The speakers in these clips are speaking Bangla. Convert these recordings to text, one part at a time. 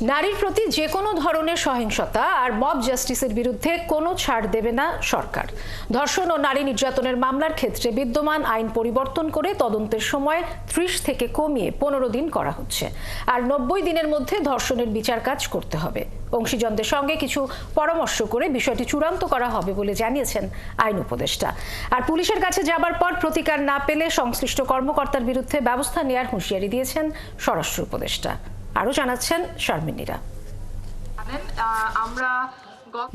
নারীর প্রতি যে কোনো ধরনের সহিংসতা আর মব জাস্টিসের বিরুদ্ধে কোনো ছাড় দেবে না সরকার। ধর্ষণ ও নারী নির্যাতনের মামলার ক্ষেত্রে বিদ্যমান আইন পরিবর্তন করে তদন্তের সময় 30 থেকে কমিয়ে 15 দিন করা হচ্ছে। আর 90 দিনের মধ্যে ধর্ষণের বিচার কাজ করতে হবে। অংশীজনদের সঙ্গে কিছু পরামর্শ করে বিষয়টি চূড়ান্ত করা হবে বলে জানিয়েছেন আইন উপদেষ্টা। আর পুলিশের কাছে যাবার পর প্রতিকার না পেলে সংশ্লিষ্ট কর্মকর্তার বিরুদ্ধে ব্যবস্থা নেওয়ার হুঁশিয়ারি দিয়েছেন স্বরাষ্ট্র উপদেষ্টা। আরও জানাচ্ছেন শারমিনীরা।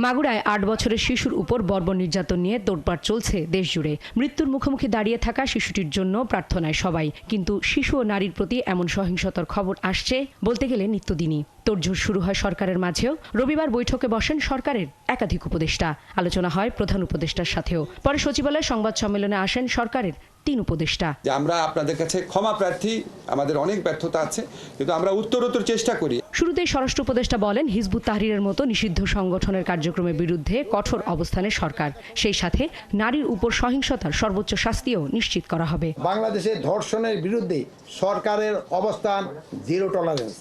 মাগুরায় 8 বছরের শিশুর উপর বর্বর নির্যাতন নিয়ে তোড়পাড় চলছে দেশজুড়ে। মৃত্যুর মুখোমুখি দাঁড়িয়ে থাকা শিশুটির জন্য প্রার্থনায় সবাই, কিন্তু শিশু ও নারীর প্রতি এমন সহিংসতার খবর আসছে বলতে গেলে নিত্যদিনই। তোড়জোড় শুরু হয় সরকারের মাঝেও। রবিবার বৈঠকে বসেন সরকারের একাধিক উপদেষ্টা। আলোচনা হয় প্রধান উপদেষ্টার সাথেও। পরে সচিবালয়ে সংবাদ সম্মেলনে আসেন সরকারের 3 উপদেষ্টা। আমরা আপনাদের কাছে ক্ষমা প্রার্থী, আমাদের অনেক ব্যর্থতা আছে, কিন্তু আমরা উত্তরোত্তর চেষ্টা করি। শুরুতেই স্বরাষ্ট্র উপদেষ্টা বলেন, হিজবুত তাহরীরের মতো নিষিদ্ধ সংগঠনের কার্যক্রমের বিরুদ্ধে কঠোর অবস্থানে সরকার। সেই সাথে নারীর উপর সহিংসতার সর্বোচ্চ শাস্তিও নিশ্চিত করা হবে। বাংলাদেশে ধর্ষণের বিরুদ্ধে সরকারের অবস্থান জিরো টলারেন্স।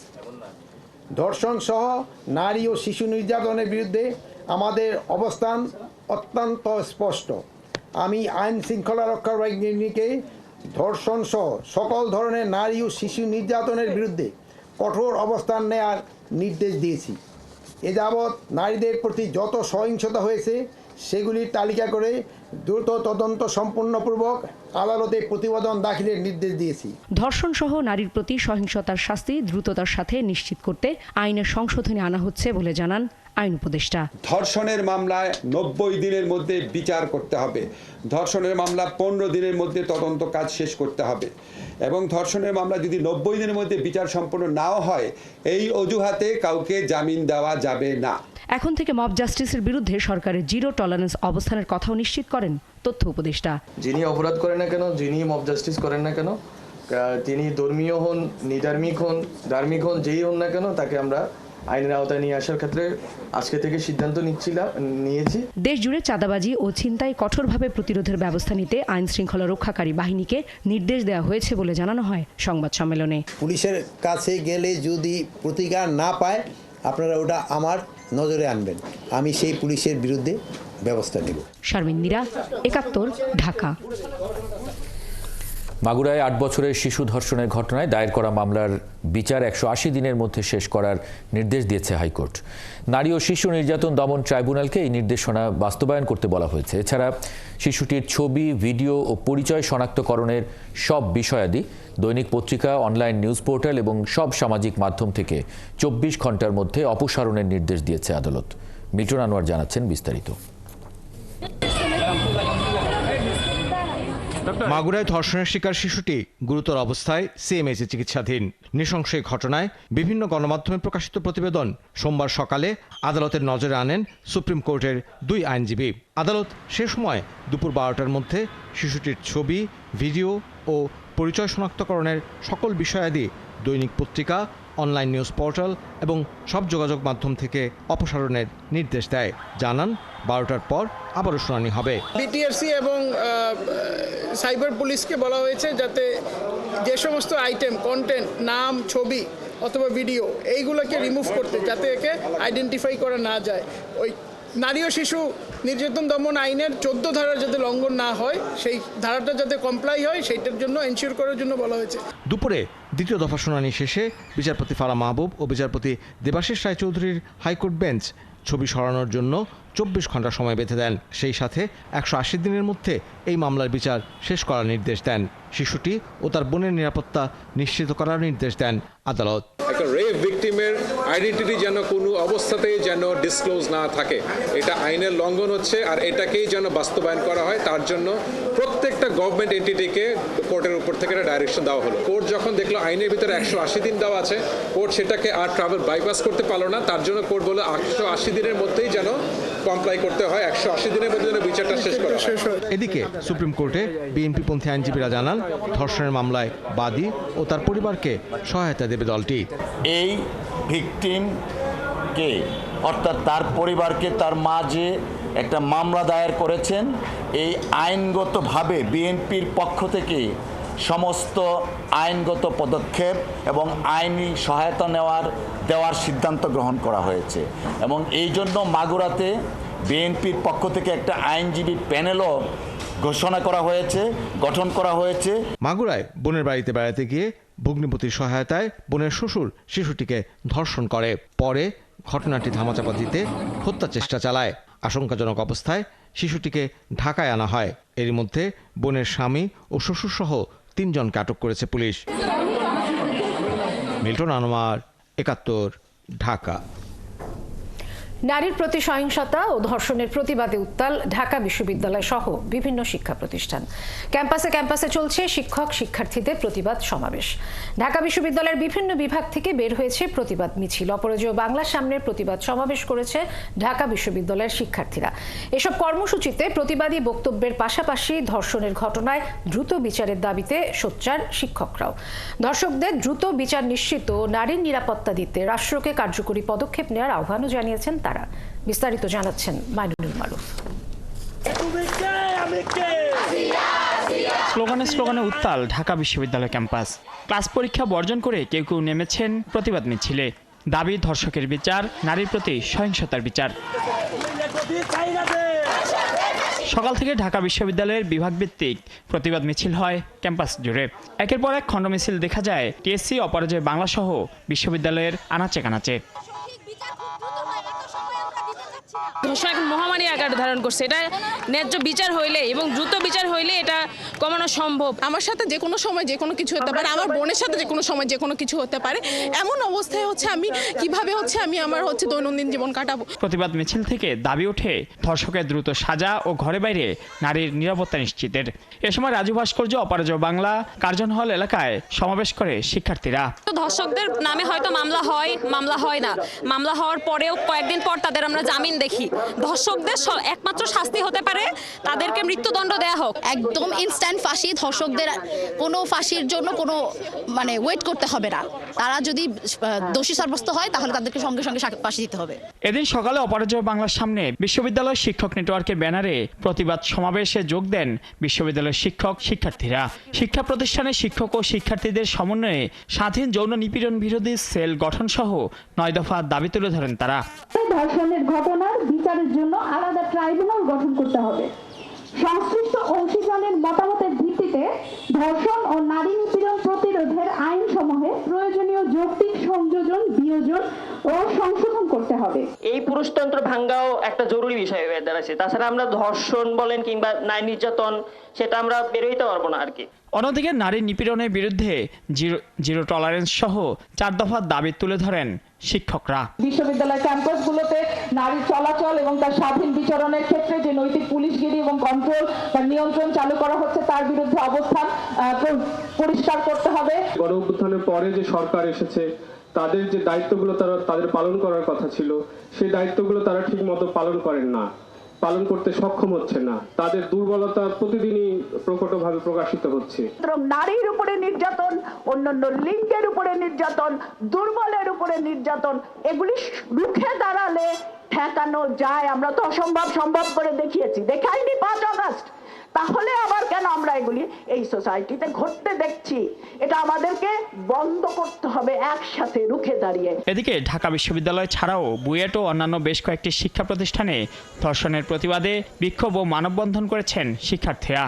ধর্ষণ সহ নারী ও শিশু নির্যাতনের বিরুদ্ধে আমাদের অবস্থান অত্যন্ত স্পষ্ট। আমি আইন শৃঙ্খলা রক্ষা বাহিনীকে ধর্ষণ সহ সকল ধরনের নারী ও শিশু নির্যাতনের বিরুদ্ধে কঠোর অবস্থান নেওয়ার নির্দেশ দিয়েছি। এ যাবৎ নারীদের প্রতি যত সহিংসতা হয়েছে সেগুলির তালিকা করে দ্রুত তদন্ত সম্পূর্ণপূর্বক আদালতে প্রতিবেদন দাখিলের নির্দেশ দিয়েছি। ধর্ষণ সহ নারীর প্রতি সহিংসতার শাস্তি দ্রুততার সাথে নিশ্চিত করতে আইনের সংশোধনী আনা হচ্ছে বলে জানান আইন উপদেষ্টা। ধর্ষণের মামলায় 90 দিনের মধ্যে বিচার করতে হবে। ধর্ষণের মামলা 15 দিনের মধ্যে তদন্ত কাজ শেষ করতে হবে। এবং ধর্ষণের মামলা যদি 90 দিনের মধ্যে বিচার সম্পন্ন নাও হয়, এই অজুহাতে কাউকে জামিন দেওয়া যাবে না। এখন থেকে মব জাস্টিসের বিরুদ্ধে সরকারের জিরো টলারেন্স অবস্থানের কথাও নিশ্চিত করেন তথ্য উপদেষ্টা। যিনি অপরাধ করেন না কেন, যিনি মব জাস্টিস করেন না কেন, তিনি ধর্মীয় হন, নিধার্মিক হন, ধার্মিক হন, যেই হন না কেন, তাকে আমরা আইনের আওতায় নিয়ে আসার ক্ষেত্রে আজকে থেকে সিদ্ধান্ত নিয়েছি। দেশ জুড়ে চাঁদাবাজি ও ছিনতাই কঠোরভাবে প্রতিরোধের ব্যবস্থা নিতে আইন শৃঙ্খলা রক্ষাকারী বাহিনীকে নির্দেশ দেওয়া হয়েছে বলে জানানো হয় সংবাদ সম্মেলনে। পুলিশের কাছে গেলে যদি প্রতিকার না পায়, আপনারা ওটা আমার নজরে আনবেন, আমি সেই পুলিশের বিরুদ্ধে ব্যবস্থা নেব। শারমিনীরা, 71, ঢাকা। মাগুরায় 8 বছরের শিশু ধর্ষণের ঘটনায় দায়ের করা মামলার বিচার 180 দিনের মধ্যে শেষ করার নির্দেশ দিয়েছে হাইকোর্ট। নারী ও শিশু নির্যাতন দমন ট্রাইব্যুনালকে এই নির্দেশনা বাস্তবায়ন করতে বলা হয়েছে। এছাড়া শিশুটির ছবি, ভিডিও ও পরিচয় শনাক্তকরণের সব বিষয়াদি দৈনিক পত্রিকা, অনলাইন নিউজ পোর্টাল এবং সব সামাজিক মাধ্যম থেকে 24 ঘন্টার মধ্যে অপসারণের নির্দেশ দিয়েছে আদালত। মিল্টন আনোয়ার জানাচ্ছেন বিস্তারিত। মাগুরায় ধর্ষণের শিকার শিশুটি গুরুতর অবস্থায় সিএমএইচে চিকিৎসাধীন। নৃশংস এই ঘটনায় বিভিন্ন গণমাধ্যমে প্রকাশিত প্রতিবেদন সোমবার সকালে আদালতের নজরে আনেন সুপ্রিম কোর্টের 2 আইনজীবী। আদালত সে সময় দুপুর 12টার মধ্যে শিশুটির ছবি, ভিডিও ও পরিচয় শনাক্তকরণের সকল বিষয়াদি দৈনিক পত্রিকা, অনলাইন নিউজ পোর্টাল এবং সব যোগাযোগ মাধ্যম থেকে অপসারণের নির্দেশ দেয়। জানান 12টার পর আবারও শুনানি হবে। বিটিআরসি এবং সাইবার পুলিশকে বলা হয়েছে যাতে যে সমস্ত আইটেম, কন্টেন্ট, নাম, ছবি অথবা ভিডিও এইগুলোকে রিমুভ করতে, যাতে একে আইডেন্টিফাই করা না যায়। ওই নারী ও শিশু নির্যাতন দমন আইনের 14 ধারা যাতে লঙ্ঘন না হয়, সেই ধারাটা যাতে কমপ্লাই হয়, সেইটার জন্য এনশিওর করার জন্য বলা হয়েছে। দুপুরে দ্বিতীয় দফা শুনানি শেষে বিচারপতি ফারা মাহবুব ও বিচারপতি দেবাশিস রায়চৌধুরীর হাইকোর্ট বেঞ্চ ছবি সরানোর জন্য 24 ঘন্টা সময় বেঁধে দেন। সেই সাথে 180 দিনের মধ্যে এই মামলার বিচার শেষ করার নির্দেশ দেন। শিশুটি ও তার বোনের নিরাপত্তা নিশ্চিত করার নির্দেশ দেন আদালত। একটা রেপ ভিকটিমের আইডেন্টিটি যেন কোনো অবস্থাতেই যেন ডিসক্লোজ না থাকে, এটা আইনের লঙ্ঘন হচ্ছে। আর এটাকেই যেন বাস্তবায়ন করা হয়, তার জন্য প্রত্যেকটা গভর্নমেন্ট এন্টিটিকে কোর্টের উপর থেকে একটা ডাইরেকশন দেওয়া হলো। কোর্ট যখন দেখলো আইনের ভিতরে 180 দিন দেওয়া আছে, কোর্ট সেটাকে আর ট্রাভেল বাইপাস করতে পারলো না। তার জন্য কোর্ট বলে 180 দিনের মধ্যেই যেন কমপ্লাই করতে হয়, 180 দিনের মধ্যে যেন বিচারটা শেষ করা হয়। এদিকে সুপ্রিম কোর্টে বিএনপিপন্থী আইনজীবীরা জানান, ধর্ষণের মামলায় বাদী ও তার পরিবারকে সহায়তা দেবে দলটি। এই ভিকটিমকে অর্থাৎ তার পরিবারকে, তার মা যে একটা মামলা দায়ের করেছেন, এই আইনগতভাবে বিএনপির পক্ষ থেকে সমস্ত আইনগত পদক্ষেপ এবং আইনি সহায়তা দেওয়ার সিদ্ধান্ত গ্রহণ করা হয়েছে এবং এই জন্য মাগুরাতে বিএনপির পক্ষ থেকে একটা আইনজীবী প্যানেলও গঠন করা হয়েছে। মাগুরায় বোনের বাড়িতে বেড়াতে গিয়ে ভগ্নিপতির সহায়তায় বোনের শ্বশুর শিশুটিকে ধর্ষণ করে, পরে ঘটনাটি ধামাচাপা দিতে হত্যা চেষ্টা চালায়। আশঙ্কাজনক অবস্থায় শিশুটিকে ঢাকায় আনা হয়। এরই মধ্যে বোনের স্বামী ও শ্বশুরসহ 3 জনকে আটক করেছে পুলিশ। মিল্টন আনোয়ার, ৭১, ঢাকা। নারীর প্রতি সহিংসতা ও ধর্ষণের প্রতিবাদে উত্তাল ঢাকা বিশ্ববিদ্যালয় সহ বিভিন্ন শিক্ষা প্রতিষ্ঠান। ক্যাম্পাসে ক্যাম্পাসে চলছে শিক্ষক শিক্ষার্থীদের প্রতিবাদ সমাবেশ। ঢাকা বিশ্ববিদ্যালয়ের বিভিন্ন বিভাগ থেকে বের হয়েছে প্রতিবাদ মিছিল। অপরাজেয় বাংলার সামনে প্রতিবাদ সমাবেশ করেছে ঢাকা বিশ্ববিদ্যালয়ের শিক্ষার্থীরা। এসব কর্মসূচিতে প্রতিবাদী বক্তব্যের পাশাপাশি ধর্ষণের ঘটনায় দ্রুত বিচারের দাবিতে সোচ্চার শিক্ষকরাও। ধর্ষকদের দ্রুত বিচার নিশ্চিত ও নারীর নিরাপত্তা দিতে রাষ্ট্রকে কার্যকরী পদক্ষেপ নেওয়ার আহ্বানও জানিয়েছেন তারা। বিস্তারিত জানাচ্ছেন মাইনুল মারুফ। স্লোগানে উত্তাল ঢাকা বিশ্ববিদ্যালয় ক্যাম্পাস। ক্লাস পরীক্ষা বর্জন করে কেউ কেউ নেমেছেন প্রতিবাদ মিছিলে। দাবি ধর্ষকের বিচার, নারীর প্রতি সহিংসতার বিচার। সকাল থেকে ঢাকা বিশ্ববিদ্যালয়ের বিভাগভিত্তিক প্রতিবাদ মিছিল হয় ক্যাম্পাস জুড়ে। একের পর এক খণ্ড মিছিল দেখা যায় টিএসসি, অপরাজয় বাংলা সহ বিশ্ববিদ্যালয়ের আনাচে কানাচে। ধর্ষণ মহামারী আকার ধারণ করছে। এটা ন্যায্য বিচার হইলে এবং দ্রুত বিচার হইলে এটা কমানো সম্ভব। আমার সাথে যে কোনো সময় যে কোনো কিছু হতে পারে, আমার বোনের সাথে যে কোনো সময় যে কোনো কিছু হতে পারে। এমন অবস্থায় আমি কিভাবে আমি আমার দৈনন্দিন জীবন কাটাবো। প্রতিবাদ মিছিল থেকে দাবি ওঠে ধর্ষকের দ্রুত সাজা ও ঘরে বাইরে নারীর নিরাপত্তা নিশ্চিতের। এ সময় রাজু ভাস্কর্য, অপরাজয় বাংলা, কার্জন হল এলাকায় সমাবেশ করে শিক্ষার্থীরা। ধর্ষকদের নামে হয়তো মামলা হয় না, মামলা হওয়ার পরেও কয়েকদিন পর তাদের আমরা জামিন দেখি। ধর্ষকদের একমাত্র শাস্তি হতে পারে তাদেরকে মৃত্যুদণ্ড দেয়া হোক। একদম ইনস্ট্যান্ট ফাঁসি। ধর্ষকদের কোনো ফাঁসির জন্য কোনো ওয়েট করতে হবে না। তারা যদি দোষী সাব্যস্ত হয় তাহলে তাদেরকে সঙ্গে সঙ্গে ফাঁসি দিতে হবে। এদিন সকালে অপরাজয় বাংলার সামনে বিশ্ববিদ্যালয় শিক্ষক নেটওয়ার্কের ব্যানারে প্রতিবাদ সমাবেশে যোগ দেন বিশ্ববিদ্যালয়ের শিক্ষক শিক্ষার্থীরা। শিক্ষা প্রতিষ্ঠানে শিক্ষক ও শিক্ষার্থীদের সমন্বয়ে স্বাধীন যৌন নিপীড়ন বিরোধী সেল গঠন সহ 9 দফা দাবি তুলে ধরেন তারা। ধর্ষণের ঘটনার বিচারের জন্য আলাদা ট্রাইব্যুনাল গঠন করতে হবে। সংশ্লিষ্ট অংশীজনের মতামতের ভিত্তিতে ধর্ষণ ও নারী নিপীড়ন প্রতিরোধের আইনসমূহে প্রয়োজনীয় যৌক্তিক সংযোজন, বিয়োজন ও সংশোধন করতে হবে। এই পুরুষতন্ত্র ভাঙ্গাও একটা জরুরি বিষয় হয়ে দাঁড়াচ্ছে। তাছাড়া আমরা ধর্ষণ বলেন কিংবা নারী নির্যাতন, সেটা আমরা বেরোইতে পারবো না আর কি। অন্যদিকে নারী নিপীড়নের বিরুদ্ধে জিরো টলারেন্স সহ 4 দফার দাবি তুলে ধরেন শিক্ষকরা। বিশ্ববিদ্যালয় ক্যাম্পাসগুলোতে নারীর চলাচল এবং তার স্বাধীন বিচরণের ক্ষেত্রে যে নৈতিক পুলিশগিরি এবং কন্ট্রোল বা নিয়ন্ত্রণ চালু করা হচ্ছে তার বিরুদ্ধে অবস্থান পরিষ্কার করতে হবে। গণ অভ্যুত্থানের পরে যে সরকার এসেছে তাদের যে দায়িত্বগুলো তাদের পালন করার কথা ছিল, সেই দায়িত্বগুলো তারা ঠিক মতো পালন করতে সক্ষম হচ্ছে না। তাদের দুর্বলতা প্রতিদিনই প্রকটভাবে প্রকাশিত হচ্ছে। নারীর উপরে নির্যাতন, অন্যান্য লিঙ্গের উপরে নির্যাতন, দুর্বলের উপরে নির্যাতন, এগুলি রুখে দাঁড়ালে ঠেকানো যায়। আমরা তো অসম্ভব সম্ভব করে দেখাইনি 5 আগস্ট। তাহলে আবার কেন আমরা এগুলি এই সোসাইটিতে ঘটতে দেখছি? এটা আমাদেরকে বন্ধ করতে হবে একসাথে রুখে দাঁড়িয়ে। এদিকে ঢাকা বিশ্ববিদ্যালয় ছাড়াও বুয়েট ও অন্যান্য বেশ কয়েকটি শিক্ষা প্রতিষ্ঠানে ধর্ষণের প্রতিবাদে বিক্ষোভ ও মানববন্ধন করেছেন শিক্ষার্থীরা।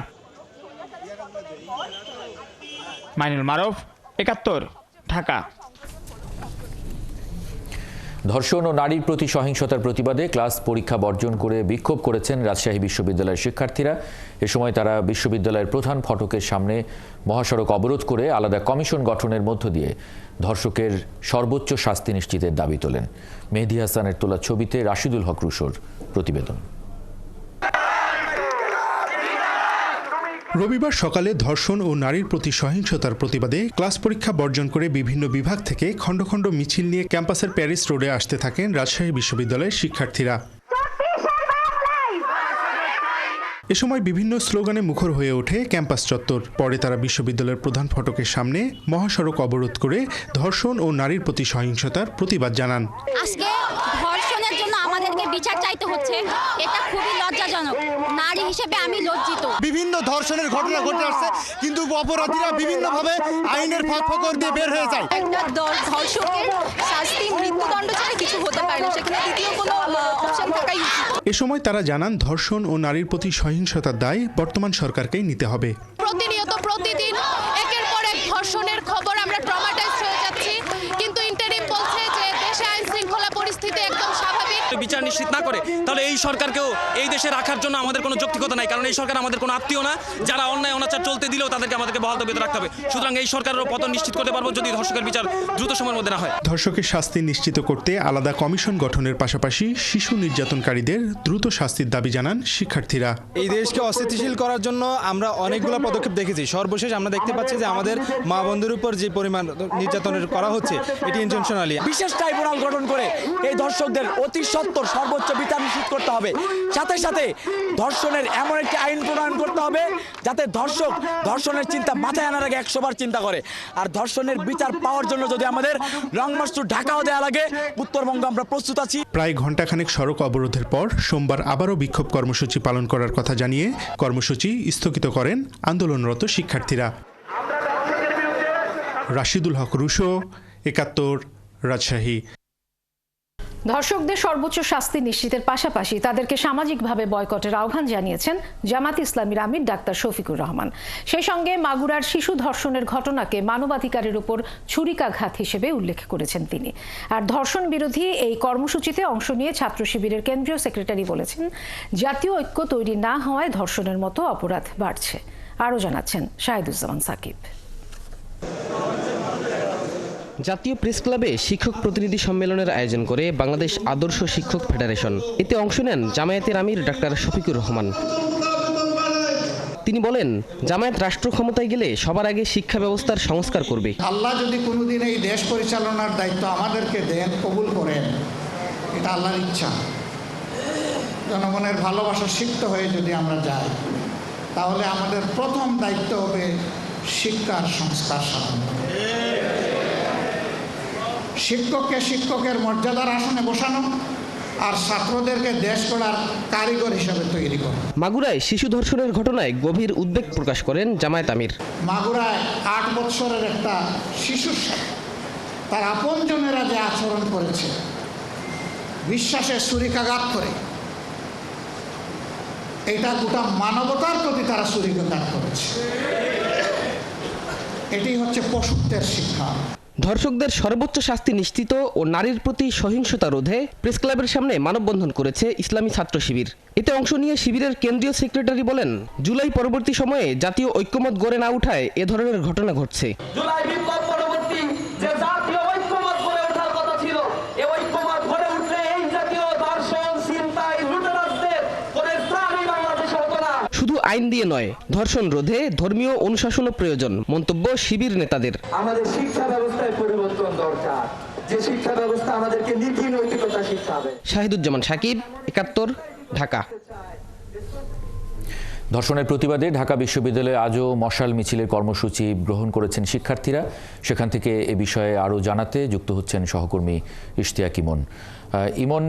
মাইনুল মারুফ, ৭১, ঢাকা। ধর্ষণ ও নারীর প্রতি সহিংসতার প্রতিবাদে ক্লাস পরীক্ষা বর্জন করে বিক্ষোভ করেছেন রাজশাহী বিশ্ববিদ্যালয়ের শিক্ষার্থীরা। এ সময় তারা বিশ্ববিদ্যালয়ের প্রধান ফটকের সামনে মহাসড়ক অবরোধ করে আলাদা কমিশন গঠনের মধ্য দিয়ে ধর্ষকের সর্বোচ্চ শাস্তি নিশ্চিতের দাবি তোলেন। মেহেদী হাসানের তোলা ছবিতে রাশিদুল হক রুশোর প্রতিবেদন। রবিবার সকালে ধর্ষণ ও নারীর প্রতি সহিংসতার প্রতিবাদে ক্লাস পরীক্ষা বর্জন করে বিভিন্ন বিভাগ থেকে খণ্ড খণ্ড মিছিল নিয়ে ক্যাম্পাসের প্যারিস রোডে আসতে থাকেন রাজশাহী বিশ্ববিদ্যালয়ের শিক্ষার্থীরা। এ সময় বিভিন্ন স্লোগানে মুখর হয়ে ওঠে ক্যাম্পাস চত্বর। পরে তারা বিশ্ববিদ্যালয়ের প্রধান ফটকের সামনে মহাসড়ক অবরোধ করে ধর্ষণ ও নারীর প্রতি সহিংসতার প্রতিবাদ জানান। আজকে ধর্ষণের জন্য আমাদেরকে বিচার চাইতে হচ্ছে, এটা খুবই লজ্জাজনক। নারী হিসেবে আমি লজ্জিত। বিভিন্ন ধর্ষণের ঘটনা ঘটে আসছে, কিন্তু অপরাধীরা বিভিন্নভাবে আইনের ফাঁক দিয়ে বের হয়ে যায়। একটা ধর্ষকের শাস্তি মৃত্যুদণ্ড ছাড়া কিছু হতে পারে না, সেখানে দ্বিতীয় কোনো অপশন থাকাই উচিত। এ সময় তারা জানান, ধর্ষণ ও নারীর প্রতি সহিংসতার দায় বর্তমান সরকারকেই নিতে হবে। প্রতিনিয়ত প্রতিদিন একের পর এক ধর্ষণের খবর আমরা ট্রমাটাইজড হয়ে যাচ্ছি, কিন্তু ইন্টারিম বলছে যে দেশে আইন শৃঙ্খলা পরিস্থিতি একদম স্বাভাবিক। বিচার নিশ্চিত না করে তাহলে এই সরকারকেও এই দেশে রাখার জন্য আমাদের কোনো যৌক্তিকতা নাই, কারণ এই সরকার আমাদের কোনো আত্মীয় না। যারা অন্যায় অনাচার চলতে দিলেও আমাদেরকে বহাল তবিয়তে রাখতে হবে। সুতরাং এই সরকারের পতন নিশ্চিত করতে পারবো যদি ধর্ষকের বিচার দ্রুত সময়ের মধ্যে না হয়। ধর্ষকের শাস্তি নিশ্চিত করতে আলাদা কমিশন গঠনের পাশাপাশি শিশু নির্যাতনকারীদের দ্রুত শাস্তির দাবি জানান শিক্ষার্থীরা। এই দেশকে অস্থিতিশীল করার জন্য আমরা অনেকগুলো পদক্ষেপ দেখেছি। সর্বশেষ আমরা দেখতে পাচ্ছি যে আমাদের মা বোনদের উপর যে পরিমাণ নির্যাতনের করা হচ্ছে এটি ইন্টেনশনালি। বিশেষ ট্রাইব্যুনাল গঠন করে এই ধর্ষকদের অতি সত্বর সর্বোচ্চ বিচার নিশ্চিত করতে হবে। সাথে সাথে ধর্ষণের এমন একটি আইন প্রণয়ন করতে হবে যাতে ধর্ষণের চিন্তা মাথায় আনার আগে 100 বার চিন্তা করে। আর ধর্ষণের বিচার পাওয়ার জন্য যদি আমাদের লং মার্চ টু ঢাকাও দেওয়া লাগে, উত্তরবঙ্গ আমরা প্রস্তুত আছি। প্রায় ঘণ্টাখানেক সড়ক অবরোধের পর সোমবার আবারও বিক্ষোভ কর্মসূচি পালন করার কথা জানিয়ে কর্মসূচি স্থগিত করেন আন্দোলনরত শিক্ষার্থীরা। রাশিদুল হক রুশো, ৭১, রাজশাহী। ধর্ষকদের সর্বোচ্চ শাস্তি নিশ্চিতের পাশাপাশি তাদেরকে সামাজিকভাবে বয়কটের আহ্বান জানিয়েছেন জামাত ইসলামীর আমির ডাক্তার শফিকুর রহমান। সেই সঙ্গে মাগুরার শিশু ধর্ষণের ঘটনাকে মানবাধিকারের উপর ছুরিকাঘাত হিসেবে উল্লেখ করেছেন তিনি। আর ধর্ষণ বিরোধী এই কর্মসূচিতে অংশ নিয়ে ছাত্র শিবিরের কেন্দ্রীয় সেক্রেটারি বলেছেন, জাতীয় ঐক্য তৈরি না হওয়ায় ধর্ষণের মতো অপরাধ বাড়ছে। আরও জানাচ্ছেন শাহিদুজ্জামান সাকিব। জাতীয় প্রেস ক্লাবে শিক্ষক প্রতিনিধি সম্মেলনের আয়োজন করে বাংলাদেশ আদর্শ শিক্ষক ফেডারেশন। এতে অংশ নেন জামায়াতের আমির ডাক্তার শফিকুর রহমান। তিনি বলেন, জামায়াত রাষ্ট্র ক্ষমতায় গেলে সবার আগে শিক্ষা ব্যবস্থার সংস্কার করবে। আল্লাহ যদি কোনোদিন এই দেশ পরিচালনার দায়িত্ব আমাদেরকে দেন, কবুল করেন, এটা আল্লাহর ইচ্ছা। জনগণের ভালোবাসা সিক্ত হয়ে যদি আমরা যাই, তাহলে আমাদের প্রথম দায়িত্ব হবে শিক্ষার সংস্কার সাধন। শিক্ষককে শিক্ষকের মর্যাদার আসনে বসানো আর ছাত্রদেরকে দেশ গড়ার কারিগর হিসেবে তৈরি করা। মাগুরায় শিশু ধর্ষণের ঘটনায় গভীর উদ্বেগ প্রকাশ করেন জামায়াত আমির। মাগুরায় 8 বছরের একটা শিশুর সাথে তার আপনজনেরা যে আচরণ করেছে, বিশ্বাসের ছুরিকাঘাত করে, এটা গোটা মানবতার প্রতি তারা ছুরিকাঘাত করেছে। এটি হচ্ছে পশুত্বের শিক্ষা। ধর্ষকদের সর্বোচ্চ শাস্তি নিশ্চিত ও নারীর প্রতি সহিংসতা রোধে প্রেস ক্লাবের সামনে মানববন্ধন করেছে ইসলামী ছাত্র শিবির। এতে অংশ নিয়ে শিবিরের কেন্দ্রীয় সেক্রেটারি বলেন, জুলাই পরবর্তী সময়ে জাতীয় ঐক্যমত গড়ে না উঠায় এ ধরনের ঘটনা ঘটছে। জুলাই বিপ্লব পরবর্তী যে জাতীয় ঐক্যমত গড়ে ওঠার কথা ছিল, এই ঐক্যমত গড়ে উঠলে এই জাতীয় ধর্ষণ, ছিনতাই, লুটেরাদের কোনো স্থানই বাংলাদেশে হতো না। শুধু আইন দিয়ে নয়, ধর্ষণ রোধে ধর্মীয় অনুশাসনও প্রয়োজন, মন্তব্য শিবির নেতাদের। আমাদের শিক্ষা ব্যবস্থায় পরিবর্তন দরকার, যে শিক্ষা ব্যবস্থা আমাদেরকে নীতি নৈতিকতা শিখাবে। শাহিদুজ্জামান সাকিব, ৭১, ঢাকা। ধর্ষণের প্রতিবাদে ঢাকা বিশ্ববিদ্যালয়ে আজও মশাল মিছিলের কর্মসূচি গ্রহণ করেছেন শিক্ষার্থীরা। সেখান থেকে এ বিষয়ে আরও জানাতে যুক্ত হচ্ছেন সহকর্মী ইশতিয়াক ইমন। ইমন,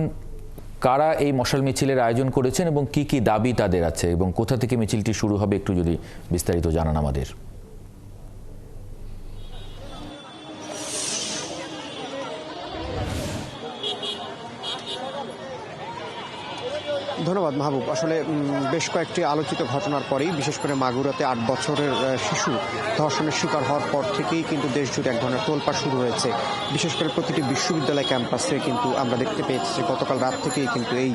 কারা এই মশাল মিছিলের আয়োজন করেছেন এবং কি কি দাবি তাদের আছে এবং কোথা থেকে মিছিলটি শুরু হবে একটু যদি বিস্তারিত জানান আমাদের। ধন্যবাদ মাহবুব। আসলে বেশ কয়েকটি আলোচিত ঘটনার পরেই, বিশেষ করে মাগুরাতে 8 বছরের শিশু ধর্ষণের শিকার হওয়ার পর থেকেই কিন্তু দেশ জুড়ে এক ধরনের তোলপাড় শুরু হয়েছে। বিশেষ করে প্রতিটি বিশ্ববিদ্যালয় ক্যাম্পাসে কিন্তু আমরা দেখতে পেয়েছি যে গতকাল রাত থেকেই কিন্তু এই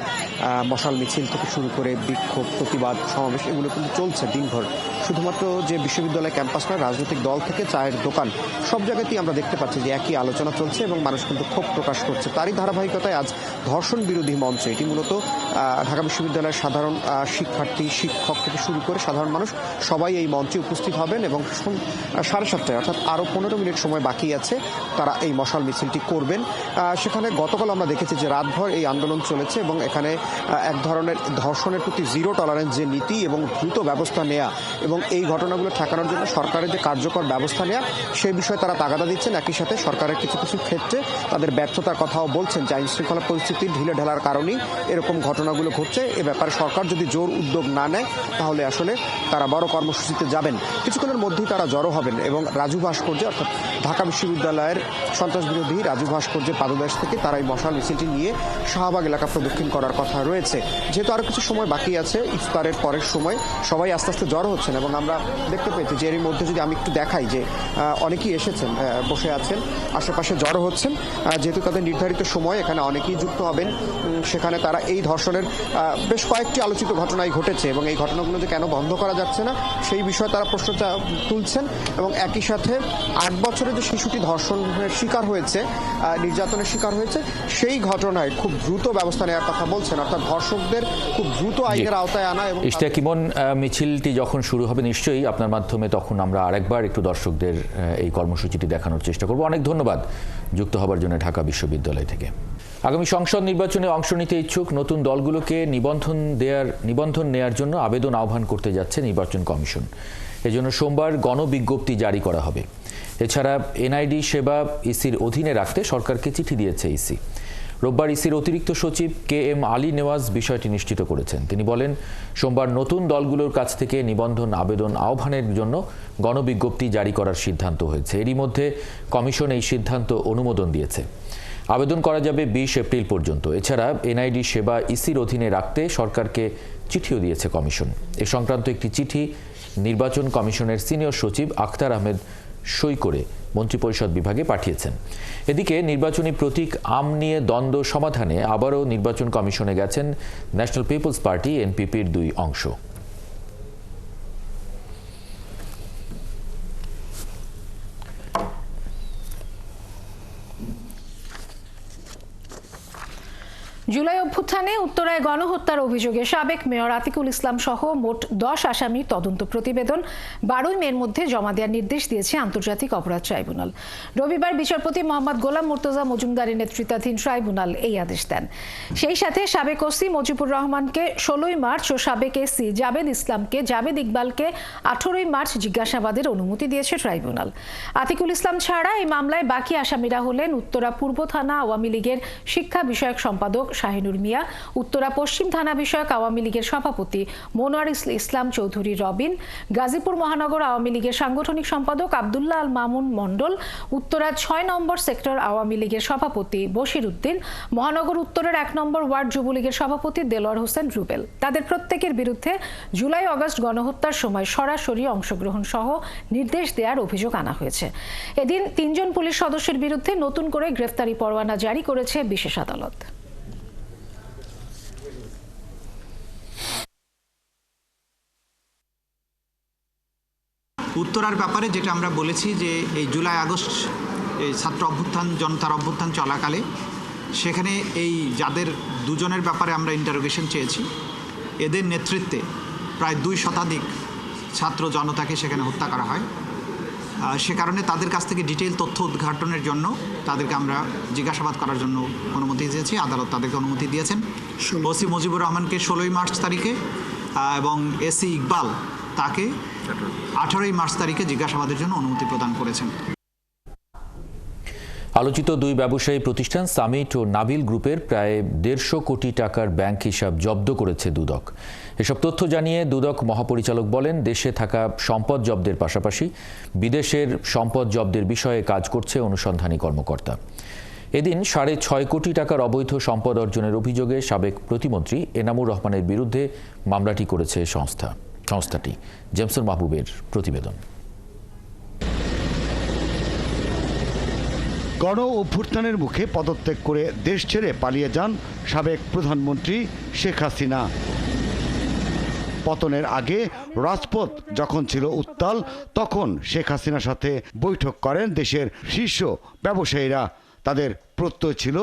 মশাল মিছিল থেকে শুরু করে বিক্ষোভ, প্রতিবাদ, সমাবেশ এগুলো কিন্তু চলছে দিনভর। শুধুমাত্র যে বিশ্ববিদ্যালয় ক্যাম্পাস নয়, রাজনৈতিক দল থেকে চায়ের দোকান সব জায়গাতেই আমরা দেখতে পাচ্ছি যে একই আলোচনা চলছে এবং মানুষ কিন্তু ক্ষোভ প্রকাশ করছে। তারই ধারাবাহিকতায় আজ ধর্ষণ বিরোধী মঞ্চ, এটি মূলত ঢাকা বিশ্ববিদ্যালয়ের সাধারণ শিক্ষার্থী, শিক্ষক থেকে শুরু করে সাধারণ মানুষ সবাই এই মঞ্চে উপস্থিত হবেন এবং 7:30 অর্থাৎ আরও 15 মিনিট সময় বাকি আছে তারা এই মশাল মিছিলটি করবেন। সেখানে গতকাল আমরা দেখেছি যে রাতভর এই আন্দোলন চলেছে এবং এখানে এক ধরনের ধর্ষণের প্রতি জিরো টলারেন্স যে নীতি এবং দ্রুত ব্যবস্থা নেওয়া এবং এই ঘটনাগুলো ঠেকানোর জন্য সরকারের যে কার্যকর ব্যবস্থা নেওয়া সেই বিষয়ে তারা তাগাদা দিচ্ছেন। একই সাথে সরকারের কিছু কিছু ক্ষেত্রে তাদের ব্যর্থতার কথাও বলছেন যে আইন শৃঙ্খলা পরিস্থিতি ঢিলে ঢালার কারণেই এরকম ঘটনাগুলো ঘটছে। এ ব্যাপারে সরকার যদি জোর উদ্যোগ না নেয় তাহলে আসলে তারা বড় কর্মসূচিতে যাবেন। কিছুক্ষণের মধ্যেই তারা জড়ো হবেন এবং রাজু ভাস্কর্যে অর্থাৎ ঢাকা বিশ্ববিদ্যালয়ের সন্ত্রাস বিরোধী রাজু ভাস্কর্যের পাদদেশ থেকে তারা এই মশাল মিছিলটি নিয়ে শাহবাগ এলাকা প্রদক্ষিণ করার কথা রয়েছে। যেহেতু আরও কিছু সময় বাকি আছে, ইফতারের পরের সময় সবাই আস্তে আস্তে জড়ো হচ্ছেন এবং আমরা দেখতে পেয়েছি যে এর মধ্যে যদি আমি একটু দেখাই যে অনেকেই এসেছেন, বসে আছেন, আশেপাশে জড়ো হচ্ছেন। যেহেতু তাদের নির্ধারিত সময় এখানে অনেকেই যুক্ত হবেন, সেখানে তারা এই ধর্ষণের বেশ কয়েকটি আলোচিত ঘটনাই ঘটেছে এবং এই ঘটনাগুলো যে কেন বন্ধ করা যাচ্ছে না সেই বিষয়ে তারা প্রশ্নটা তুলছেন এবং একই সাথে 8 বছরের যে শিশুটি ধর্ষণের শিকার হয়েছে, নির্যাতনের শিকার হয়েছে, সেই ঘটনায় খুব দ্রুত ব্যবস্থা নেওয়ার কথা বলছেন, অর্থাৎ ধর্ষকদের খুব দ্রুত আইনের আওতায় আনা। এবং ইশতিয়াক ইমন, মিছিলটি যখন শুরু হবে নিশ্চয়ই আপনার মাধ্যমে তখন আমরা আরেকবার একটু দর্শকদের এই কর্মসূচিটি দেখানোর চেষ্টা করব। অনেক ধন্যবাদ যুক্ত হবার জন্য ঢাকা বিশ্ববিদ্যালয় থেকে। আগামী সংসদ নির্বাচনে অংশ নিতে ইচ্ছুক নতুন দলগুলোকে নিবন্ধন নেয়ার জন্য আবেদন আহ্বান করতে যাচ্ছে নির্বাচন কমিশন। এজন্য সোমবার গণবিজ্ঞপ্তি জারি করা হবে। এছাড়া এনআইডি সেবা ইসির অধীনে রাখতে সরকারকে চিঠি দিয়েছে ইসি। রোববার ইসির অতিরিক্ত সচিব KM আলী নেওয়াজ বিষয়টি নিশ্চিত করেছেন। তিনি বলেন, সোমবার নতুন দলগুলোর কাছ থেকে নিবন্ধন আবেদন আহ্বানের জন্য গণবিজ্ঞপ্তি জারি করার সিদ্ধান্ত হয়েছে। এরই মধ্যে কমিশন এই সিদ্ধান্ত অনুমোদন দিয়েছে। আবেদন করা যাবে 20 এপ্রিল পর্যন্ত। এছাড়া এনআইডি সেবা ইসির অধীনে রাখতে সরকারকে চিঠিও দিয়েছে কমিশন। এ সংক্রান্ত একটি চিঠি নির্বাচন কমিশনের সিনিয়র সচিব আখতার আহমেদ সই করে মন্ত্রিপরিষদ বিভাগে পাঠিয়েছেন। এদিকে নির্বাচনী প্রতীক আম নিয়ে দ্বন্দ্ব সমাধানে আবারও নির্বাচন কমিশনে গেছেন ন্যাশনাল পিপলস পার্টি NPPর 2 অংশ। জুলাই অভ্যুত্থানে উত্তরায় গণহত্যার অভিযোগে সাবেক মেয়র আতিকুল ইসলাম সহ মোট 10 আসামির তদন্ত প্রতিবেদন 12 মের মধ্যে জমা দেওয়ার নির্দেশ দিয়েছে আন্তর্জাতিক অপরাধ ট্রাইব্যুনাল। রবিবার বিচারপতি মোহাম্মদ গোলাম মুর্তজা মজুমদারের নেতৃত্বাধীন ট্রাইব্যুনাল এই আদেশ দেন। সেই সাথে সাবেক ওসি মজিবুর রহমানকে 16 মার্চ ও সাবেক এসি জাবেদ ইকবালকে 18 মার্চ জিজ্ঞাসাবাদের অনুমতি দিয়েছে ট্রাইব্যুনাল। আতিকুল ইসলাম ছাড়া এই মামলায় বাকি আসামিরা হলেন উত্তরা পূর্ব থানা আওয়ামী লীগের শিক্ষা বিষয়ক সম্পাদক শাহিনুর মিয়া, উত্তরা পশ্চিম থানা বিষয়ক আওয়ামী লীগের সভাপতি মনোয়ার ইসলাম চৌধুরী রবিন, গাজীপুর মহানগর আওয়ামী লীগের সাংগঠনিক সম্পাদক আব্দুল্লাহ আল মামুন মণ্ডল, উত্তরা 6 নম্বর সেক্টর আওয়ামী লীগের সভাপতি বশির উদ্দিন, মহানগর উত্তরের 1 নম্বর ওয়ার্ড যুবলীগের সভাপতি দেলোয়ার হোসেন রুবেল। তাদের প্রত্যেকের বিরুদ্ধে জুলাই আগস্ট গণহত্যার সময় সরাসরি অংশগ্রহণ সহ নির্দেশ দেওয়ার অভিযোগ আনা হয়েছে। এদিন 3 জন পুলিশ সদস্যের বিরুদ্ধে নতুন করে গ্রেফতারি পরোয়ানা জারি করেছে বিশেষ আদালত। উত্তরার ব্যাপারে যেটা আমরা বলেছি যে এই জুলাই আগস্ট এই ছাত্র অভ্যুত্থান জনতার অভ্যুত্থান চলাকালে সেখানে এই যাদের 2 জনের ব্যাপারে আমরা ইন্টারোগেশন চেয়েছি, এদের নেতৃত্বে প্রায় 2 শতাধিক ছাত্র জনতাকে সেখানে হত্যা করা হয়। সে কারণে তাদের কাছ থেকে ডিটেইল তথ্য উদ্ঘাটনের জন্য তাদেরকে আমরা জিজ্ঞাসাবাদ করার জন্য অনুমতি দিয়েছি। আদালত তাদেরকে অনুমতি দিয়েছেন। ওসি মজিবুর রহমানকে 16 মার্চ তারিখে এবং এসি ইকবাল তাকে 18 মার্চ তারিখে জিজ্ঞাসাবাদের জন্য অনুমতি প্রদান করেছেন। আলোচিত 2 ব্যবসায়ী প্রতিষ্ঠান সামিট ও নাবিল গ্রুপের প্রায় 150 কোটি টাকার ব্যাংক হিসাব জব্দ করেছে দুদক। এসব তথ্য জানিয়ে দুদক মহাপরিচালক বলেন, দেশে থাকা সম্পদ জব্দের পাশাপাশি বিদেশের সম্পদ জব্দের বিষয়ে কাজ করছে অনুসন্ধানী কর্মকর্তা। এদিন 6.5 কোটি টাকার অবৈধ সম্পদ অর্জনের অভিযোগে সাবেক প্রতিমন্ত্রী এনামুর রহমানের বিরুদ্ধে মামলাটি করেছে সংস্থাটি। জেমসন মাহবুবের প্রতিবেদন। গণ অভ্যুত্থানের মুখে পদত্যাগ করে দেশ ছেড়ে পালিয়ে যান সাবেক প্রধানমন্ত্রী শেখ হাসিনা। পতনের আগে রাজপথ যখন ছিল উত্তাল, তখন শেখ হাসিনার সাথে বৈঠক করেন দেশের শীর্ষ ব্যবসায়ীরা। তাদের প্রত্যয় ছিল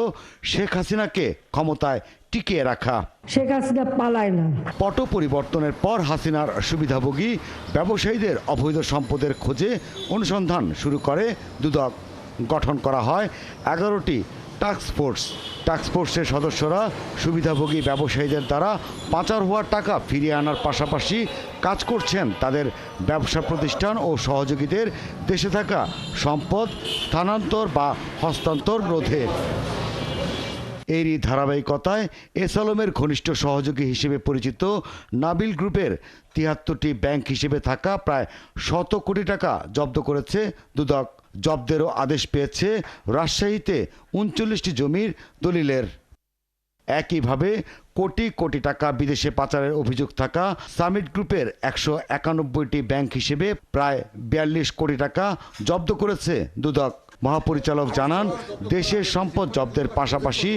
শেখ হাসিনাকে ক্ষমতায় টিকিয়ে রাখা। শেখ হাসিনা পালায় না। পট পরিবর্তনের পর হাসিনার সুবিধাভোগী ব্যবসায়ীদের অবৈধ সম্পদের খোঁজে অনুসন্ধান শুরু করে দুদক। গঠন করা হয় 11টি টাস্কফোর্স। টাস্কফোর্সের সদস্যরা সুবিধাভোগী ব্যবসায়ীদের দ্বারা পাচার হওয়া টাকা ফিরিয়ে আনার পাশাপাশি কাজ করছেন তাদের ব্যবসা প্রতিষ্ঠান ও সহযোগীদের দেশে থাকা সম্পদ স্থানান্তর বা হস্তান্তর রোধে। এরই ধারাবাহিকতায় এস আলমের ঘনিষ্ঠ সহযোগী হিসেবে পরিচিত নাবিল গ্রুপের 73টি ব্যাংক হিসেবে থাকা প্রায় 100 কোটি টাকা জব্দ করেছে দুদক। জব্দেরও আদেশ পেয়েছে রাজশাহীতে 39টি জমির দলিলের। একইভাবে কোটি কোটি টাকা বিদেশে পাচারের অভিযোগ থাকা সামিট গ্রুপের 191টি ব্যাংক হিসেবে প্রায় 42 কোটি টাকা জব্দ করেছে দুদক। মহাপরিচালক জানান, দেশের সম্পদ জব্দের পাশাপাশি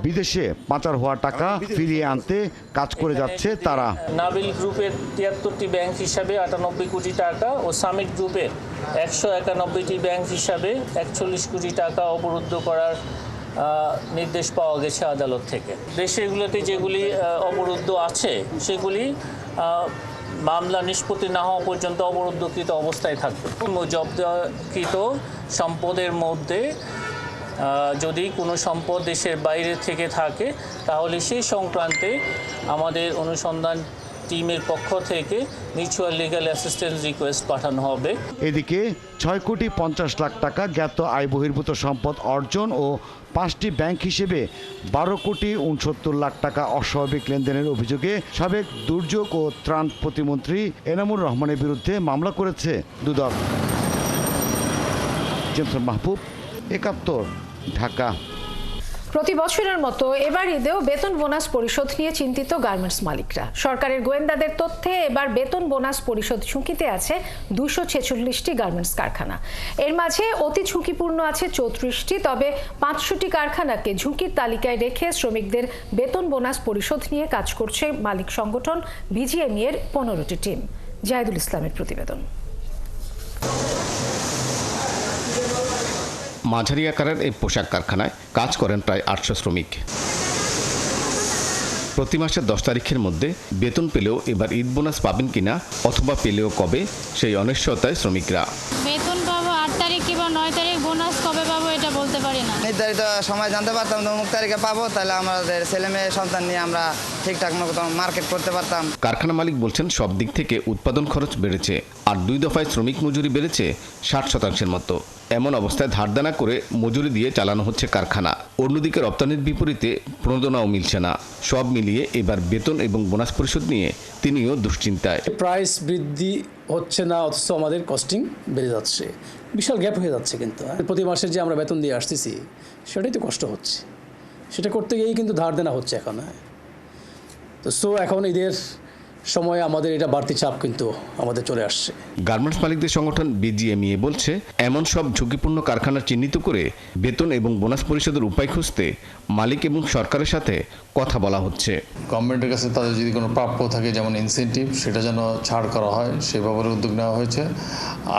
বিদেশে পাচার হওয়া টাকা ফিরিয়ে আনতে কাজ করে যাচ্ছে তারা। নাবিল গ্রুপের 73টি ব্যাংক হিসাবে 98 কোটি টাকা ও সামিট গ্রুপের 191টি ব্যাংক হিসাবে 41 কোটি টাকা অবরুদ্ধ করার নির্দেশ পাওয়া গেছে আদালত থেকে। দেশগুলোতে যেগুলি অবরুদ্ধ আছে সেগুলি মামলা নিষ্পত্তি না হওয়া পর্যন্ত অবরুদ্ধকৃত অবস্থায় থাকবে। জব্দকৃত সম্পদের মধ্যে যদি কোনো সম্পদ দেশের বাইরে থেকে থাকে তাহলে সেই সংক্রান্তে আমাদের অনুসন্ধান টিমের পক্ষ থেকে মিউচুয়াল লিগ্যাল অ্যাসিস্ট্যান্স রিকোয়েস্ট পাঠানো হবে। এদিকে 6 কোটি 50 লাখ টাকা জ্ঞাত আয় বহির্ভূত সম্পদ অর্জন ও 5টি ব্যাংক হিসেবে 12 কোটি 69 লাখ টাকা অস্বাভাবিক লেনদেনের অভিযোগে সাবেক দুর্যোগ ও ত্রাণ প্রতিমন্ত্রী এনামুর রহমানের বিরুদ্ধে মামলা করেছে দুদক। জেমস মাহবুব, 71, ঢাকা। প্রতি বছরের মতো এবার ঈদেও বেতন বোনাস পরিশোধ নিয়ে চিন্তিত গার্মেন্টস মালিকরা। সরকারের গোয়েন্দাদের তথ্যে এবার বেতন বোনাস পরিশোধ ঝুঁকিতে আছে 246টি গার্মেন্টস কারখানা। এর মাঝে অতি ঝুঁকিপূর্ণ আছে 34টি। তবে 500টি কারখানাকে ঝুঁকির তালিকায় রেখে শ্রমিকদের বেতন বোনাস পরিশোধ নিয়ে কাজ করছে মালিক সংগঠন বিজিএমই এর 15টি টিম। জাহিদুল ইসলামের প্রতিবেদন। মাঝারি আকারের এই পোশাক কারখানায় কাজ করেন প্রায় 800 শ্রমিক। প্রতি মাসের 10 তারিখের মধ্যে বেতন পেলেও এবার ঈদ বোনাস পাবেন কিনা অথবা পেলেও কবে, সেই অনিশ্চয়তায় শ্রমিকরা। বেতন পাবো 8 তারিখ কিংবা 9 তারিখ, বোনাস কবে পাবো এটা বলতে পারি না। নির্ধারিত সময় জানতে পারতাম তো অমুক তারিখে পাবো, তাহলে আমাদের ছেলে মেয়ে সন্তান নিয়ে আমরা ঠিকঠাক মতো মার্কেট করতে পারতাম। কারখানা মালিক বলছেন সব দিক থেকে উৎপাদন খরচ বেড়েছে, আর 2 দফায় শ্রমিক মজুরি বেড়েছে 60% মতো। এমন অবস্থায় ধারদানা করে মজুরি দিয়ে চালানো হচ্ছে কারখানা। অন্যদিকে রপ্তানির বিপরীতে প্রণোদনাও মিলছে না। সব মিলিয়ে এবার বেতন এবং বোনাস পরিশোধ নিয়ে তিনিও দুশ্চিন্তায়। প্রাইস বৃদ্ধি হচ্ছে না, অথচ আমাদের কস্টিং বেড়ে যাচ্ছে। বিশাল গ্যাপ হয়ে যাচ্ছে। কিন্তু প্রতি মাসে যে আমরা বেতন দিয়ে আসতেছি সেটাই তো কষ্ট হচ্ছে। সেটা করতে গিয়েই কিন্তু ধার দেনা হচ্ছে এখন। তো এখন ঈদের সময় আমাদের এটা বাড়তি চাপ কিন্তু আমাদের চলে আসছে। গার্মেন্টস মালিকদের সংগঠন বিজিএমই বলছে, এমন সব ঝুঁকিপূর্ণ কারখানা চিহ্নিত করে বেতন এবং বোনাস পরিশোধের উপায় খুঁজতে মালিক এবং সরকারের সাথে কথা বলা হচ্ছে। গভর্নমেন্টের কাছে তাদের যদি কোনো প্রাপ্য থাকে, যেমন ইনসেন্টিভ, সেটা যেন ছাড় করা হয়, সে ব্যাপারে উদ্যোগ নেওয়া হয়েছে।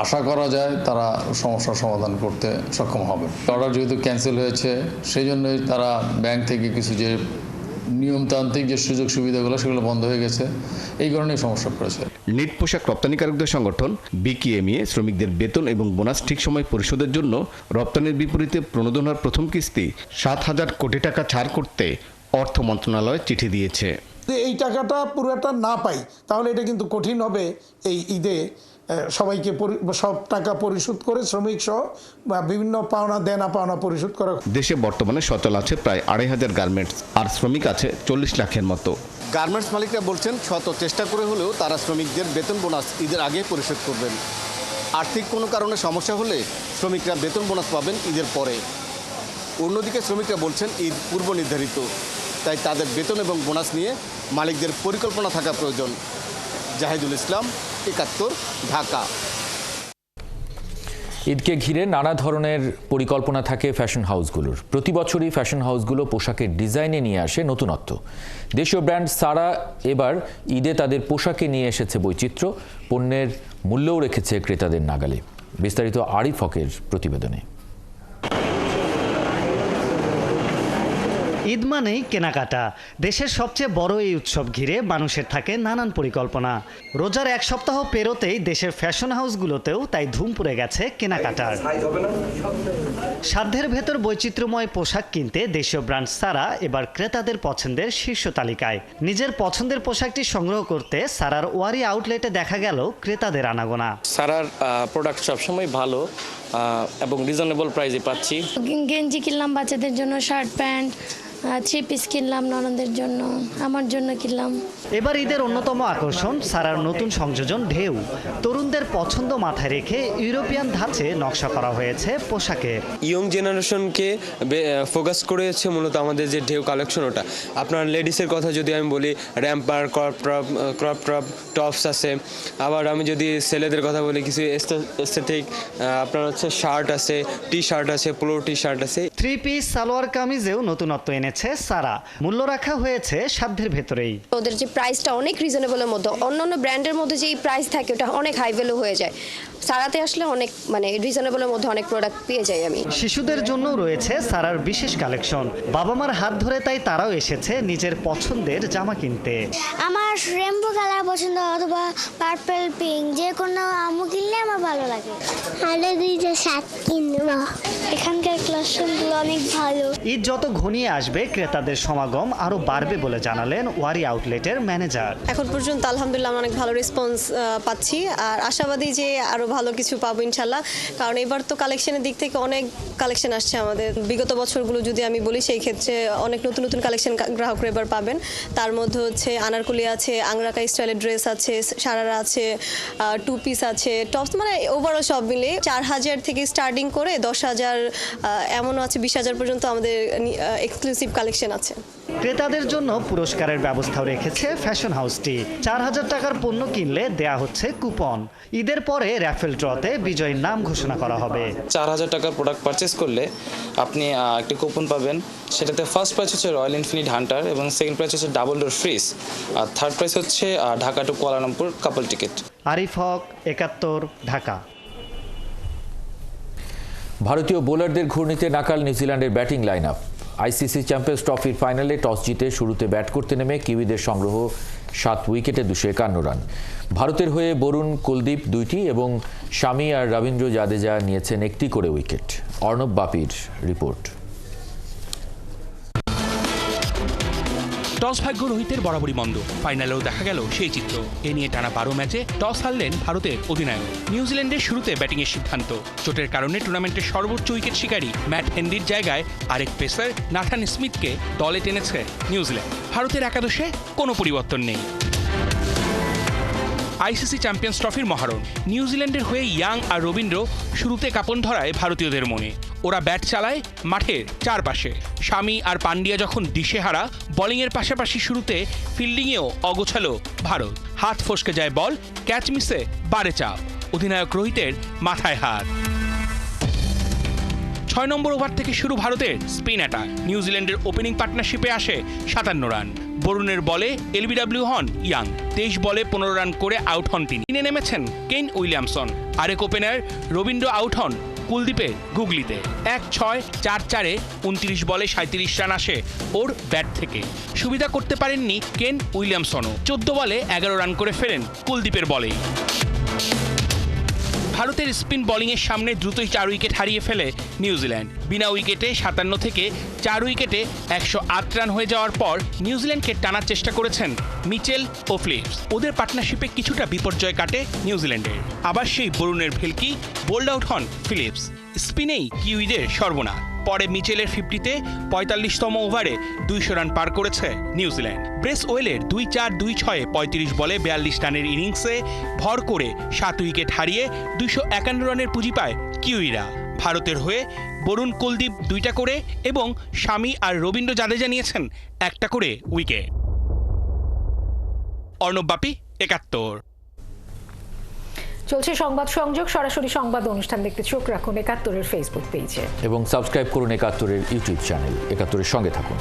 আশা করা যায় তারা সমস্যার সমাধান করতে সক্ষম হবে। অর্ডার যেহেতু ক্যান্সেল হয়েছে, সেই জন্যই তারা ব্যাংক থেকে কিছু যে নিয়মতান্ত্রিক যে সুযোগ সুবিধাগুলো সেগুলো বন্ধ হয়ে গেছে, এই কারণেই সমস্যা পড়েছে। নিট পোশাক রপ্তানিকারকদের সংগঠন বিকিএমইএ শ্রমিকদের বেতন এবং বোনাস ঠিক সময় পরিশোধের জন্য রপ্তানির বিপরীতে প্রণোদনার প্রথম কিস্তি 7,000 কোটি টাকা ছাড় করতে অর্থ মন্ত্রণালয় চিঠি দিয়েছে। এই টাকাটা পুরোটা না পাই তাহলে এটা কিন্তু কঠিন হবে এই ঈদে সবাইকে সব টাকা পরিশোধ করে শ্রমিক সহ বা বিভিন্ন পাওনা দেনা পাওনা পরিশোধ করা। দেশে বর্তমানে সচল আছে প্রায় 2,500 গার্মেন্টস, আর শ্রমিক আছে 40 লাখের মতো। গার্মেন্টস মালিকরা বলছেন শত চেষ্টা করে হলেও তারা শ্রমিকদের বেতন বোনাস ঈদের আগে পরিশোধ করবেন। আর্থিক কোনো কারণে সমস্যা হলে শ্রমিকরা বেতন বোনাস পাবেন ঈদের পরে। অন্যদিকে শ্রমিকরা বলছেন ঈদ পূর্ব নির্ধারিত, তাই তাদের বেতন এবং বোনাস নিয়ে মালিকদের পরিকল্পনা থাকা প্রয়োজন। জাহিদুল ইসলাম, 71, ঢাকা। ঈদকে ঘিরে নানা ধরনের পরিকল্পনা থাকে ফ্যাশন হাউসগুলোর। প্রতি বছরই ফ্যাশন হাউসগুলো পোশাকের ডিজাইনে নিয়ে আসে নতুনত্ব। দেশীয় ব্র্যান্ড সারা এবার ঈদে তাদের পোশাকে নিয়ে এসেছে বৈচিত্র্য, পণ্যের মূল্যও রেখেছে ক্রেতাদের নাগালে। বিস্তারিত আরিফ হকের প্রতিবেদনে। ঈদ মানেই কেনাকাটা। দেশের সবচেয়ে বড় এই উৎসব ঘিরে মানুষের থাকে নানান পরিকল্পনা। রোজার এক সপ্তাহ পেরোতেই দেশের ফ্যাশন হাউসগুলোতেও তাই ধুম পড়ে গেছে কেনাকাটার। সাধ্যের ভেতর বৈচিত্র্যময় পোশাক কিনতে দেশীয় ব্র্যান্ড সারা এবার ক্রেতাদের পছন্দের শীর্ষ তালিকায়। নিজের পছন্দের পোশাকটি সংগ্রহ করতে সারার ওয়ারি আউটলেটে দেখা গেল ক্রেতাদের আনাগোনা। সারার প্রোডাক্ট সবসময় ভালো এবং রিজনেবল প্রাইসে পাচ্ছি। গেঞ্জি কিনলাম বাচ্চাদের জন্য, শার্ট প্যান্ট, 3 পিস কিনলাম ননদের জন্য, আমার জন্য কিনলাম। এবার ঈদের অন্যতম আকর্ষণ সারার নতুন সংযোজন ঢেউ। তরুণদের পছন্দ মাথায় রেখে ইউরোপিয়ান ধাঁচে নকশা করা হয়েছে পোশাকে। ইয়ং জেনারেশনকে ফোকাস করেছে মূলত আমাদের যে ঢেউ কালেকশন। ওটা আপনার লেডিসের কথা যদি আমি বলি, র্যাম্পার, ক্রপ টপ, টপস আছে। আবার আমি যদি ছেলেদের কথা বলি, কিছু এস্থেটিক আপনার হচ্ছে শার্ট আছে, টি শার্ট আছে, পোলো টি শার্ট আছে। 3 পিস সালোয়ার কামিজেও নতুনত্ব এনেছে সারা। মূল্য রাখা হয়েছে সাধ্যের ভেতরেই। ওদের যে প্রাইসটা অনেক রিজনেবলের মধ্যে, অন্যান্য ব্র্যান্ডের মধ্যে যে প্রাইস থাকে ওটা অনেক হাই ভ্যালু হয়ে যায়। সারাতে আসলে অনেক রিজনেবলের মধ্যে অনেক প্রোডাক্ট পেয়ে যাই আমি। শিশুদের জন্য রয়েছে সারার বিশেষ কালেকশন। বাবা মার হাত ধরে তাই তারাও এসেছে নিজের পছন্দের জামা কিনতে। আমার রেইনবো কালার পছন্দ অথবা পার্পল, পিঙ্ক, যে কোনো আমু কিনলে আমার ভালো লাগে। আরে দুইটা শার্ট কিনবো। এখানকার কালেকশনগুলো অনেক ভালো। ঈদ যত ঘনিয়ে আসবে ক্রেতাদের সমাগম আরো বাড়বে বলে জানালেন ওয়ারি আউটলেটের ম্যানেজার। এখন পর্যন্ত আলহামদুলিল্লাহ অনেক ভালো রেসপন্স পাচ্ছি, আর আশাবাদী যে আরো ভালো কিছু পাবো ইনশাল্লাহ। কারণ এবার তো কালেকশনের দিক থেকে অনেক কালেকশন আসছে আমাদের। বিগত বছরগুলো যদি আমি বলি, সেই ক্ষেত্রে অনেক নতুন নতুন কালেকশন গ্রাহকরা এবার পাবেন। তার মধ্যে হচ্ছে আনারকলি আছে, আংরাকা স্টাইলের ড্রেস আছে, সারারা আছে, 2 পিস আছে, টপস, মানে ওভারঅল সব মিলে 4000 থেকে স্টার্টিং করে 10,000 এমনও আছে 20,000 পর্যন্ত আমাদের এক্সক্লুসিভ কালেকশন আছে। ক্রেতাদের জন্য পুরস্কারের ব্যবস্থাও রেখেছে ফ্যাশন হাউসটি। 4000 টাকার পণ্য কিনলে দেয়া হচ্ছে কুপন। ঈদের পরে র্যাফেল ড্রতে বিজয়ীর নাম ঘোষণা করা হবে। 4000 টাকার প্রোডাক্ট পারচেস করলে আপনি একটা কুপন পাবেন। সেটাতে ফার্স্ট প্রাইস হচ্ছে রয়্যাল এনফিল্ড হান্টার এবং সেকেন্ড প্রাইস হচ্ছে ডাবল ডোর ফ্রিজ, আর থার্ড প্রাইস হচ্ছে Dhaka to Kuala Lumpur couple ticket. Arif Haque, 71, Dhaka. ভারতীয় বোলারদের ঘূর্ণিতে নাকাল নিউজিল্যান্ডের batting line up. ICC champions ট্রফির ফাইনালে টস জিতে শুরুতে ব্যাট করতে নেমে কিউইদের সংগ্রহ 7 উইকেটে 251 রান। ভারতের হয়ে বরুণ, কুলদীপ 2টি এবং শামি আর রবীন্দ্র জাদেজা নিয়েছেন 1টি করে উইকেট। অর্ণব বাপির রিপোর্ট। টস ভাগ্য রোহিতের বরাবরই মন্দ, ফাইনালেও দেখা গেল সেই চিত্র। এ নিয়ে টানা 12 ম্যাচে টস হারলেন ভারতের অধিনায়ক। নিউজিল্যান্ডের শুরুতে ব্যাটিংয়ের সিদ্ধান্ত। চোটের কারণে টুর্নামেন্টের সর্বোচ্চ উইকেট শিকারী ম্যাট হেনরির জায়গায় আরেক পেসার নাথান স্মিথকে দলে টেনেছে নিউজিল্যান্ড। ভারতের একাদশে কোনো পরিবর্তন নেই। আইসিসি চ্যাম্পিয়ন্স ট্রফির মহারণ। নিউজিল্যান্ডের হয়ে ইয়াং আর রবীন্দ্র শুরুতে কাঁপন ধরায় ভারতীয়দের মনে। ওরা ব্যাট চালায় মাঠের চারপাশে। শামি আর পান্ডিয়া যখন দিশেহারা, বোলিংয়ের পাশাপাশি শুরুতে ফিল্ডিংয়েও অগোছালো ভারত। হাত ফসকে যায় বল, ক্যাচ মিসে বাড়ে চাপ। অধিনায়ক রোহিতের মাথায় হাত। 6 নম্বর ওভার থেকে শুরু ভারতের স্পিন অ্যাটাক। নিউজিল্যান্ডের ওপেনিং পার্টনারশিপে আসে 57 রান। বরুণের বলে এলবিডব্লিউ হন ইয়াং। 23 বলে 15 রান করে আউট হন তিনি। নেমেছেন কেন উইলিয়ামসন। আরেক ওপেনার রবীন্দ্র আউট হন কুলদীপের গুগলিতে। 1-6-4-4-এ 29 বলে 37 রান আসে ওর ব্যাট থেকে। সুবিধা করতে পারেননি কেন উইলিয়ামসনও। 14 বলে 11 রান করে ফেরেন কুলদীপের বলেই। ভারতের স্পিন বোলিংয়ের সামনে দ্রুতই 4 উইকেট হারিয়ে ফেলে নিউজিল্যান্ড। বিনা উইকেটে 57 থেকে 4 উইকেটে 108 রান হয়ে যাওয়ার পর নিউজিল্যান্ডকে টানার চেষ্টা করেছেন মিচেল ও ফিলিপস। ওদের পার্টনারশিপে কিছুটা বিপর্যয় কাটে নিউজিল্যান্ডের। আবার সেই বরুণের ভেলকি, বোল্ড আউট হন ফিলিপস। স্পিনেই কিউইদের সর্বনাশ। পরে মিচেলের 50-তে 45তম ওভারে 200 রান পার করেছে নিউজিল্যান্ড। ব্রেস ওয়েলের 2-4-2-6-এ 35 বলে 42 রানের ইনিংসে ভর করে 7 উইকেট হারিয়ে 251 রানের পুঁজি পায় কিউইরা। ভারতের হয়ে বরুণ, কুলদীপ 2টা করে এবং শামি আর রবীন্দ্র জাদেজা নিয়েছেন 1টা করে উইকেট। অর্ণব বাপি, 71। চলছে সংবাদ সংযোগ। সরাসরি সংবাদ অনুষ্ঠান দেখতে চোখ রাখুন 71-এর ফেসবুক পেজে এবং সাবস্ক্রাইব করুন 71-এর ইউটিউব চ্যানেল। 71-এর সঙ্গে থাকুন।